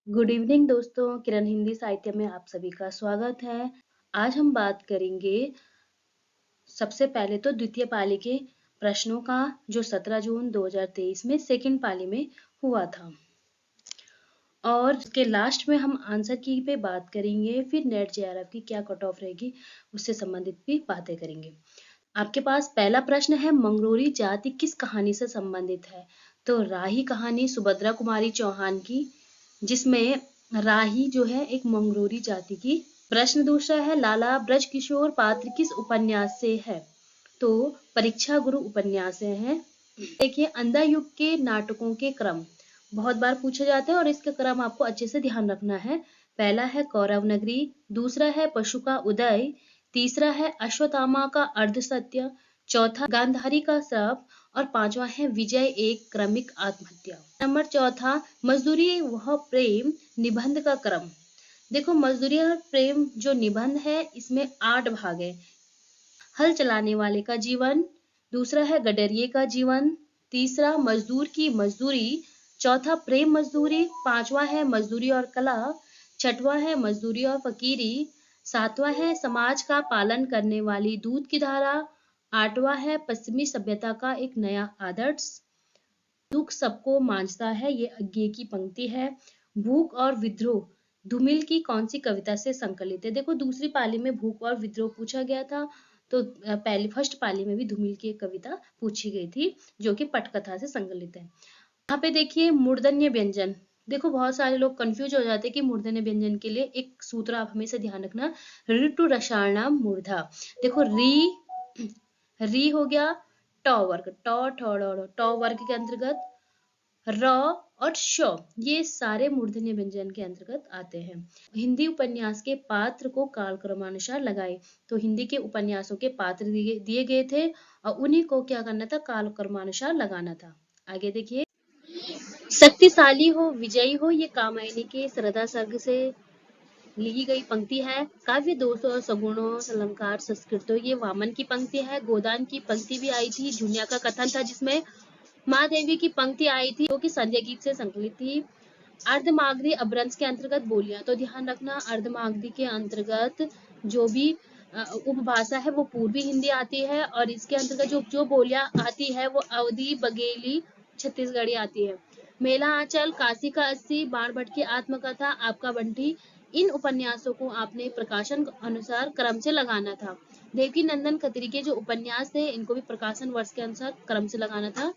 Good evening दोस्तों, किरण हिंदी साहित्य में आप सभी का स्वागत है। आज हम बात करेंगे सबसे पहले तो द्वितीय पाली के प्रश्नों का जो 17 जून 2023 में सेकंड पाली में हुआ था। और उसके लास्ट में हम आंसर की पे बात करेंगे, फिर नेट जेआरएफ की क्या कट ऑफ रहेगी उससे संबंधित भी बातें करेंगे। आपके पास पहला प्रश्न है, मंगरूरी जाति किस कहानी से संबंधित है? तो राही कहानी सुभद्रा कुमारी चौहान की, जिसमें राही जो है एक मंगरूरी जाति की। प्रश्न दूसरा है, लाला ब्रजकिशोर पात्र किस उपन्यास से है? तो परीक्षा गुरु उपन्यास से है। देखिए, अंधा युग के नाटकों के क्रम बहुत बार पूछे जाते हैं और इसका क्रम आपको अच्छे से ध्यान रखना है। पहला है कौरव नगरी, दूसरा है पशु का उदय, तीसरा है अश्वत्थामा का अर्धसत्य, चौथा गांधारी का श्राप और पांचवा है विजय एक क्रमिक आत्महत्या। नंबर चौथा, मजदूरी वह प्रेम निबंध का क्रम। देखो, मजदूरी और प्रेम जो निबंध है इसमें 8 भाग है। हल चलाने वाले का जीवन, दूसरा है गडरिये का जीवन, तीसरा मजदूर की मजदूरी, चौथा प्रेम मजदूरी, पांचवा है मजदूरी और कला, छठवां है मजदूरी और फकीरी, सातवां है समाज का पालन करने वाली दूध की धारा, आठवां है पश्चिमी सभ्यता का एक नया आदर्श, दुख सबको मांझता है, ये अज्ञे की पंक्ति है। भूख और विद्रोह धूमिल की कौन सी कविता से संकलित है? देखो, दूसरी पाली में भूख और विद्रोह पूछा गया था, तो पहली फर्स्ट पाली में भी धूमिल की एक कविता पूछी गई थी जो कि पटकथा से संकलित है। यहाँ पे देखिए मूर्धन्य व्यंजन। देखो, बहुत सारे लोग कंफ्यूज हो जाते हैं कि मूर्धन्य व्यंजन के लिए एक सूत्र आप हमेशा ध्यान रखना, ऋतु रसायणाम मूर्धा। देखो, री हो गया टॉ वर्ग, टॉ वर्ग के अंतर्गत, र और श ये सारे मूर्धन्य व्यंजन के अंतर्गत आते हैं। हिंदी उपन्यास के पात्र को कालक्रमानुसार लगाए, तो हिंदी के उपन्यासों के पात्र दिए गए थे और उन्हीं को क्या करना था, कालक्रमानुसार लगाना था। आगे देखिए, शक्तिशाली हो विजयी हो, ये कामायनी के श्रद्धा सर्ग से ली गई पंक्ति है। काव्य दोष और सगुणों अलंकार संस्कृतो, ये वामन की पंक्ति है। गोदान की पंक्ति भी आई थी। झुनिया का कथन था जिसमें माँ देवी की पंक्ति आई थी जो कि संध्या गीत से संकलित थी। अर्धमागधी अभ्रंश के अंतर्गत बोलियां, तो ध्यान रखना अर्धमागधी के अंतर्गत जो भी उपभाषा है वो पूर्वी हिंदी आती है और इसके अंतर्गत जो बोलियां आती है वो अवधी बघेली छत्तीसगढ़ी आती है। मेला आंचल, काशी का 80, बाण भट्ट की आत्मकथा, आपका बंटी, इन उपन्यासों को आपने प्रकाशन अनुसार क्रम से लगाना था। देवकी नंदन खत्री के जो उपन्यास थे इनको भी प्रकाशन वर्ष के अनुसार क्रम से लगाना था।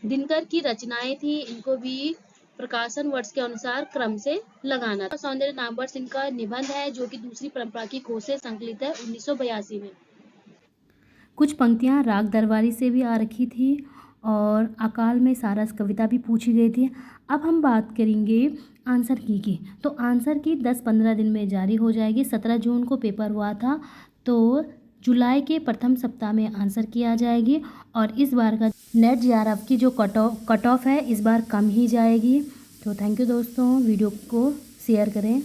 दिनकर की रचनाएं थी, इनको भी प्रकाशन वर्ष के अनुसार क्रम से लगाना था। सौंदर्य नामवर सिंह का निबंध है जो कि दूसरी परंपरा की खोज से संकलित है 1982 में। कुछ पंक्तियां राग दरबारी से भी आ रखी थी और अकाल में सारस कविता भी पूछी गई थी। अब हम बात करेंगे आंसर की। तो आंसर की 10-15 दिन में जारी हो जाएगी। 17 जून को पेपर हुआ था, तो जुलाई के प्रथम सप्ताह में आंसर की आ जाएगी और इस बार का नेट जेआरएफ की जो कट ऑफ है इस बार कम ही जाएगी। तो थैंक यू दोस्तों, वीडियो को शेयर करें।